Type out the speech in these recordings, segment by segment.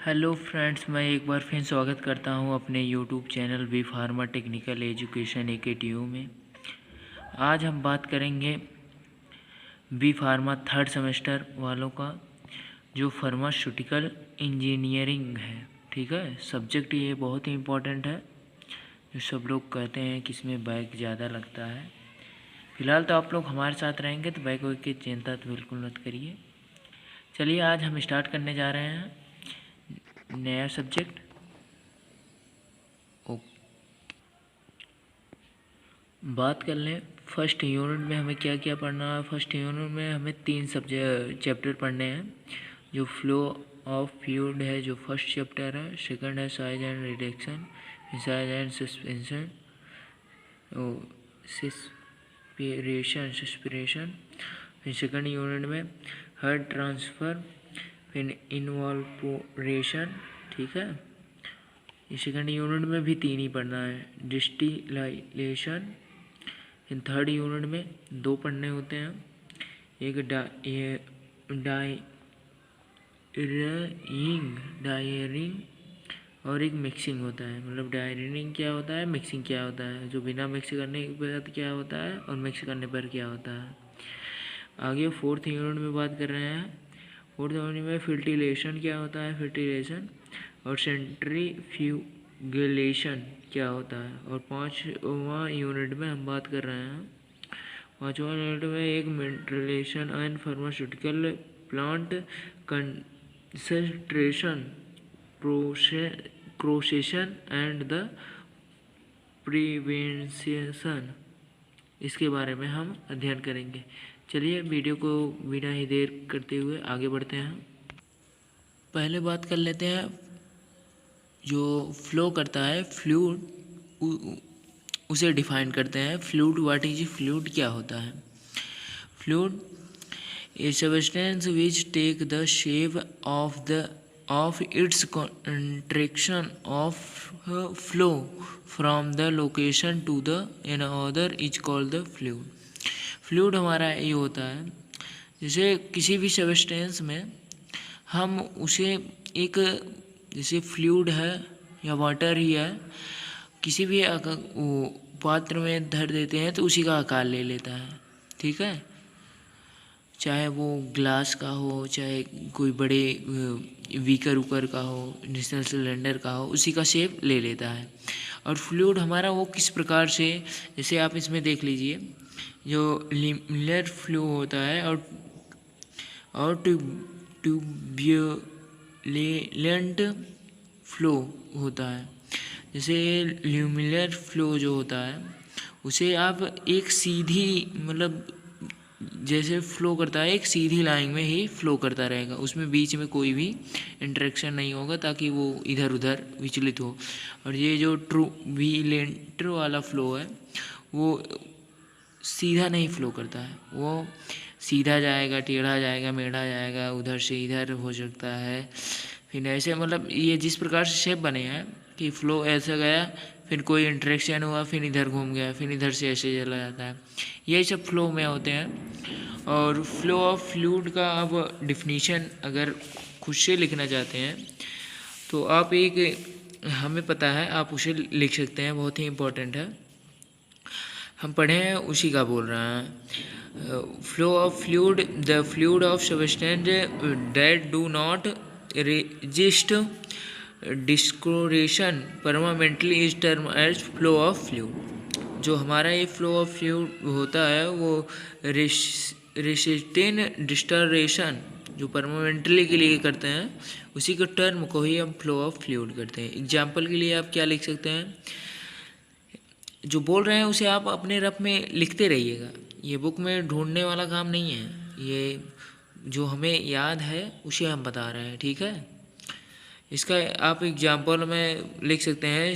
Hello friends, मैं एक बार फिर स्वागत करता हूं अपने YouTube channel B pharma technical education AKTU में। आज हम बात करेंगे बी फार्मा थर्ड सेमेस्टर वालों का, जो फार्मास्यूटिकल इंजीनियरिंग है। ठीक है, सब्जेक्ट ये बहुत ही इम्पोर्टेंट है, जो सब लोग कहते हैं कि इसमें बैक ज़्यादा लगता है। फ़िलहाल तो आप लोग हमारे साथ रहेंगे तो बैक वैक की चिंता तो बिल्कुल मत करिए। चलिए आज हम स्टार्ट करने जा रहे हैं नया सब्जेक्ट। बात कर लें फर्स्ट यूनिट में हमें क्या क्या पढ़ना है। फर्स्ट यूनिट में हमें 3 सब्जेक्ट चैप्टर पढ़ने हैं। जो फ्लो ऑफ फ्लूइड है, जो फर्स्ट चैप्टर है। सेकंड है size and reduction, size and suspension, suspiration. फिर सेकंड यूनिट में हर्ट ट्रांसफ़र, फिर इनवॉल्पोरेशन। ठीक है, इस सेकंड यूनिट में भी 3 ही पढ़ना है। डिस्टिलाइलेशन। इन थर्ड यूनिट में 2 पढ़ने होते हैं, एक डायरिंग और एक मिक्सिंग होता है। मतलब डायरिंग क्या होता है, मिक्सिंग क्या होता है, जो बिना मिक्स करने के बाद क्या होता है और मिक्स करने पर क्या होता है। आगे फोर्थ यूनिट में बात कर रहे हैं। फोर्थ यूनिट में फिल्ट्रेशन क्या होता है, फिल्ट्रेशन और सेंट्रीफ्यूगेलेशन क्या होता है। और 5वां यूनिट में हम बात कर रहे हैं, 5वां यूनिट में एक maintenance and pharmaceutical plant concentration procession and the prevention, इसके बारे में हम अध्ययन करेंगे। चलिए वीडियो को बिना ही देर करते हुए आगे बढ़ते हैं। पहले बात कर लेते हैं जो फ्लो करता है फ्लूइड, उसे डिफाइन करते हैं। फ्लूइड, व्हाट इज फ्लूइड, क्या होता है। Fluid a substance which take the shape of its contraction of flow from the location to the another is called the fluid. Fluid हमारा ये होता है, जैसे किसी भी सब्सटेंस में हम उसे एक, जैसे फ्लूइड है या वाटर ही है, किसी भी पात्र में धर देते हैं तो उसी का आकार ले लेता है। ठीक है, चाहे वो ग्लास का हो, चाहे कोई बड़े वीकर उकर का हो, इंडक्शन सिलेंडर का हो, उसी का शेप ले लेता है। और फ्लूइड हमारा वो किस प्रकार से, जैसे आप इसमें देख लीजिए, जो लिमिलर फ्लो होता है और ट्यूब्युलेंट फ्लो होता है। जैसे ल्यूमिनर फ्लो जो होता है उसे आप एक सीधी, मतलब जैसे फ्लो करता है एक सीधी लाइन में ही फ्लो करता रहेगा, उसमें बीच में कोई भी इंटरेक्शन नहीं होगा ताकि वो इधर उधर विचलित हो। और ये जो ट्यूब्युलेंट वाला फ्लो है वो सीधा नहीं फ्लो करता है, वो सीधा जाएगा, टेढ़ा जाएगा, मेढ़ा जाएगा, उधर से इधर हो सकता है। फिर ऐसे, मतलब ये जिस प्रकार से शेप बने हैं कि फ्लो ऐसा गया, फिर कोई इंटरेक्शन हुआ, फिर इधर घूम गया, फिर इधर से ऐसे चला जाता है, यही सब फ्लो में होते हैं। और फ्लो ऑफ फ्लूइड का आप डिफिनीशन अगर खुद से लिखना चाहते हैं तो आप एक, हमें पता है आप उसे लिख सकते हैं, बहुत ही इम्पोर्टेंट है, हम पढ़े हैं उसी का बोल रहे हैं। Flow of fluid, the fluid of substance that do not resist discoloration permanently is term as flow of fluid. जो हमारा ये फ्लो ऑफ फ्लूइड होता है वो रेसिस्टेंट डिस्टोरेशन जो परमानेंटली के लिए करते हैं, उसी के टर्म को ही हम फ्लो ऑफ फ्लूइड करते हैं। एग्जाम्पल के लिए आप क्या लिख सकते हैं, जो बोल रहे हैं उसे आप अपने रफ में लिखते रहिएगा, ये बुक में ढूंढने वाला काम नहीं है, ये जो हमें याद है उसे हम बता रहे हैं। ठीक है, इसका आप एग्जाम्पल में लिख सकते हैं,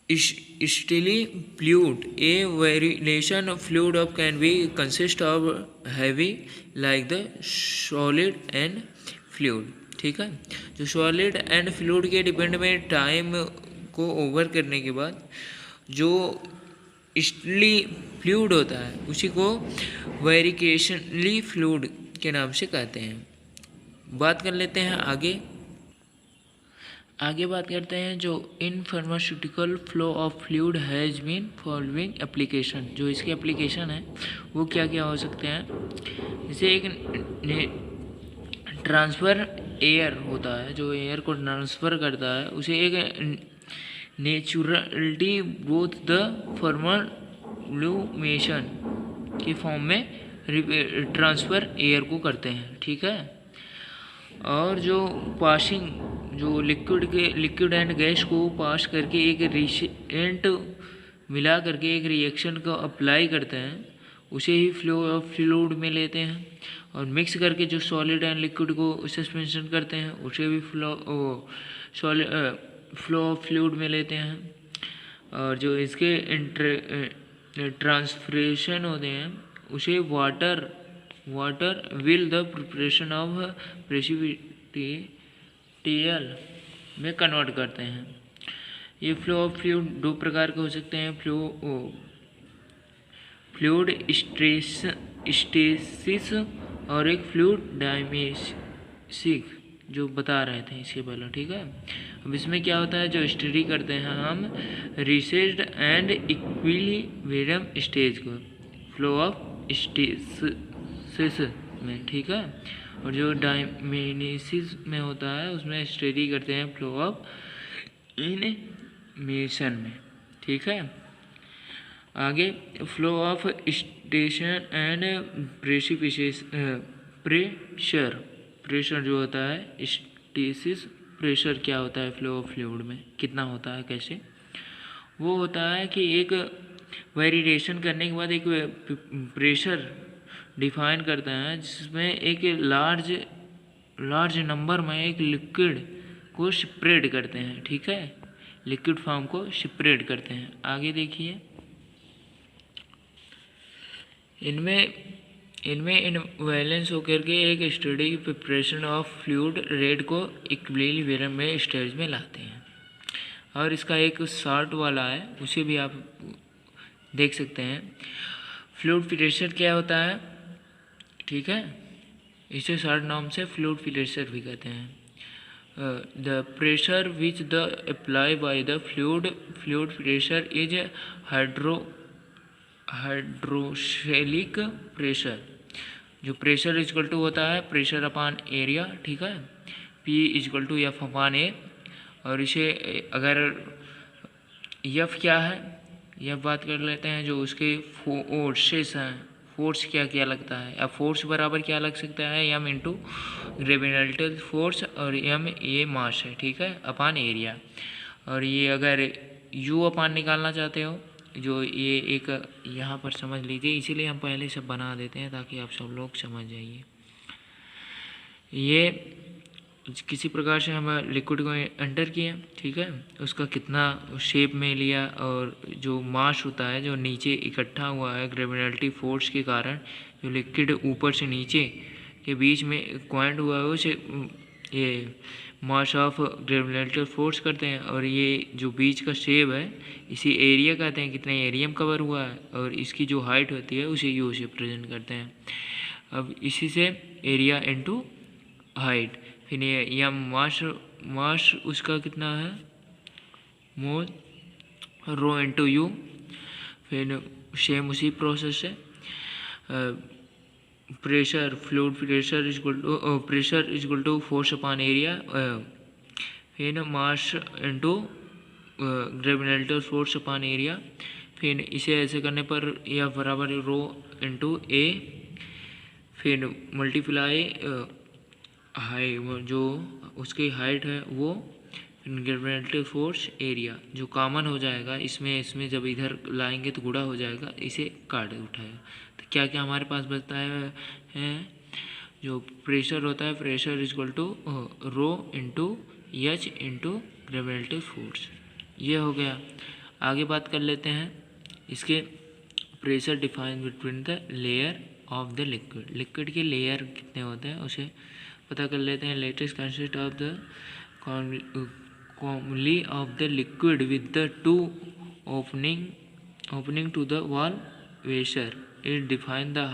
steely fluid, A variation fluid of can be consist of heavy like the solid and fluid. ठीक है, जो सॉलिड एंड फ्लूइड के डिपेंड में टाइम को ओवर करने के बाद जो स्टीली फ्लूइड होता है उसी को वेरिएशनली फ्लूइड के नाम से कहते हैं। बात कर लेते हैं आगे आगे बात करते हैं जो in pharmaceutical flow of fluid has been following application. जो इसके एप्लीकेशन है वो क्या क्या हो सकते हैं। जैसे एक ट्रांसफ़र एयर होता है, जो एयर को ट्रांसफ़र करता है उसे एक नेचुरलिटी बोथ द फॉर्मुलेशन के फॉर्म में ट्रांसफ़र एयर को करते हैं, ठीक है। और जो पासिंग, जो लिक्विड एंड गैस को पास करके एक रिएजेंट मिला करके एक रिएक्शन को अप्लाई करते हैं, उसे ही फ्लो ऑफ फ्लूइड में लेते हैं। और मिक्स करके जो सॉलिड एंड लिक्विड को सस्पेंशन करते हैं उसे भी फ्लो ऑफ फ्लूइड में लेते हैं। और जो इसके ट्रांसफरेशन होते हैं उसे water will the preparation of precipitation में कन्वर्ट करते हैं। ये फ्लो ऑफ फ्लूइड दो प्रकार के हो सकते हैं, फ्लूइड स्टेसिस और एक फ्लूइड डायनेमिक्स, जो बता रहे थे इसके पहले, ठीक है। अब इसमें क्या होता है, जो स्टडी करते हैं हम रिसेस्ड एंड इक्विलिब्रियम स्टेज को फ्लो ऑफ स्टेसिस में, ठीक है। और जो डायनेमिक्स में होता है उसमें स्टडी करते हैं फ्लो ऑफ इनमेशन में, ठीक है। आगे flow of station and pressure जो होता है स्टेसिस प्रेशर क्या होता है फ्लो ऑफ फ्लूइड में, कितना होता है, कैसे वो होता है कि एक वेरिएशन करने के बाद एक प्रेशर डिफाइन करते हैं जिसमें एक लार्ज नंबर में एक लिक्विड को स्प्रेड करते हैं, ठीक है। लिक्विड फॉर्म को स्प्रेड करते हैं। आगे देखिए, इनमें इनवैलेंस होकर के एक study preparation of fluid rate को इक्विलिब्रियम में स्टेज में लाते हैं। और इसका एक शॉर्ट वाला है, उसे भी आप देख सकते हैं। फ्लूइड प्रेशर क्या होता है, ठीक है, इसे शॉर्ट नाम से फ्लूइड प्रेशर भी कहते हैं। The pressure which the apply by the fluid pressure is hydrostatic pressure. जो प्रेशर इक्वल टू होता है प्रेशर अपॉन एरिया, ठीक है, P equal to F upon A. और इसे अगर एफ क्या है, यह बात कर लेते हैं, जो उसके फोर्सेस हैं, फोर्स क्या क्या लगता है। अब फोर्स बराबर क्या लग सकता है, एम इंटू ग्रेविटेशनल फोर्स, और एम ये मास है, ठीक है, अपॉन एरिया। और ये अगर यू अपॉन निकालना चाहते हो, जो ये एक यहाँ पर समझ लीजिए, इसीलिए हम पहले सब बना देते हैं ताकि आप सब लोग समझ जाइए। ये किसी प्रकार से हम लिक्विड को एंटर किया, ठीक है, उसका कितना शेप में लिया, और जो मास होता है जो नीचे इकट्ठा हुआ है ग्रेविटेशनल फोर्स के कारण, जो लिक्विड ऊपर से नीचे के बीच में क्वांट हुआ है उसे ये मास ऑफ ग्रेविटेशनल फोर्स करते हैं। और ये जो बीच का शेप है इसी एरिया कहते हैं, कितने एरिया में कवर हुआ है, और इसकी जो हाइट होती है उसे यू से प्रेजेंट करते हैं। अब इसी से एरिया इनटू हाइट, फिर ये यम मास उसका कितना है, मोल रो इनटू यू। फिर सेम उसी प्रोसेस से pressure fluid pressure equal to force upon area, फिर mass into gravitational force upon area. फिर इसे ऐसे करने पर यह बराबर रो इनटू ए, फिर मल्टीप्लाई हाई जो उसकी हाइट है वो, ग्रेविटेशनल फोर्स एरिया जो कॉमन हो जाएगा इसमें जब इधर लाएंगे तो गुणा हो जाएगा, इसे काट उठाएगा। तो क्या क्या हमारे पास बचता है जो प्रेशर होता है, pressure equal to rho into h into gravitational force, ये हो गया। आगे बात कर लेते हैं इसके pressure define between the layer of the liquid के लेयर कितने होते हैं उसे पता कर लेते हैं। Latest consist of the commonly of the liquid with the two opening to the wall pressure is defined the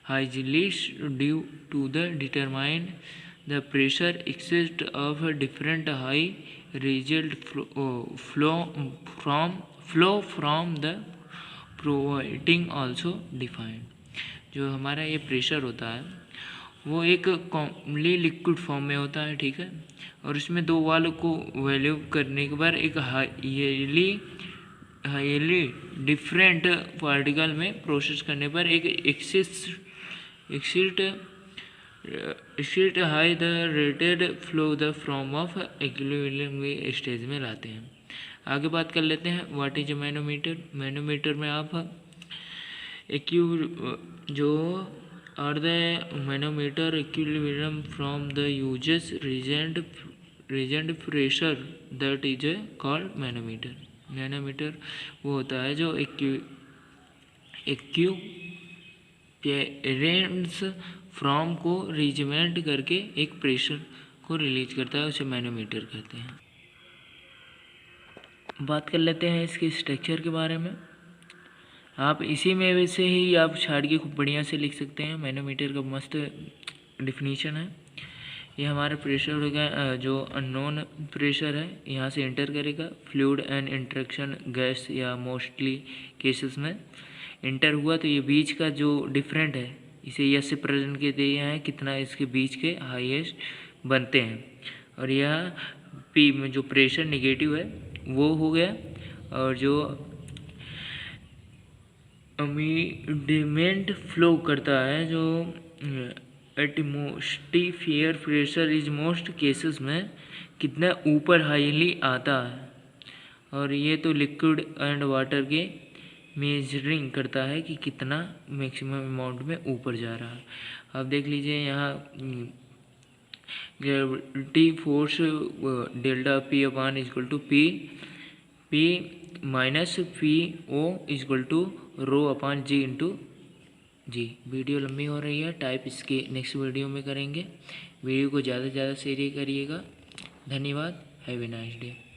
highest due to the determine the pressure exists of a different high result flow from the providing also defined। जो हमारा ये pressure होता है वो एक commonly liquid form में होता है, ठीक है, और इसमें दो वाल को वैल्यू करने के बाद एक हाईली डिफरेंट पार्टिकल में प्रोसेस करने पर एक exit high the rated flow the from of equilibrium stage में लाते हैं। आगे बात कर लेते हैं व्हाट इज मैनोमीटर। मैनोमीटर में आप जो are the manometer equilibrium from the uses reagent pressure that is called manometer. Manometer वो होता है जो एक्यूपेरेंस फ्रॉम को रीजमेंट करके एक प्रेशर को रिलीज करता है, उसे मैनोमीटर कहते हैं। बात कर लेते हैं इसके स्ट्रक्चर के बारे में। आप इसी में वैसे ही आप छाड़ के खूब बढ़िया से लिख सकते हैं। मैनोमीटर का मस्त डिफिनीशन है। ये हमारा प्रेशर होगा जो अननोन प्रेशर है, यहाँ से एंटर करेगा फ्लूइड एंड इंटरेक्शन गैस या मोस्टली केसेस में एंटर हुआ तो ये बीच का जो डिफरेंट है इसे यस से प्रेजेंट के दिया है कितना इसके बीच के हाईएस्ट बनते हैं, और यह पी में जो प्रेशर नेगेटिव है वो हो गया, और जो इमीडिएट फ्लो करता है जो atmosphere pressure is most cases में कितना ऊपर हाईली आता है, और ये तो लिक्विड एंड वाटर के मेजरिंग करता है कि कितना मैक्सिमम अमाउंट में ऊपर जा रहा है। अब देख लीजिए यहाँ gravity force delta P upon equal to P minus P O equal to rho upon g into g. Video लंबी हो रही है, टाइप इसके नेक्स्ट वीडियो में करेंगे। वीडियो को ज़्यादा से ज़्यादा शेयर करिएगा। धन्यवाद। Have a nice day.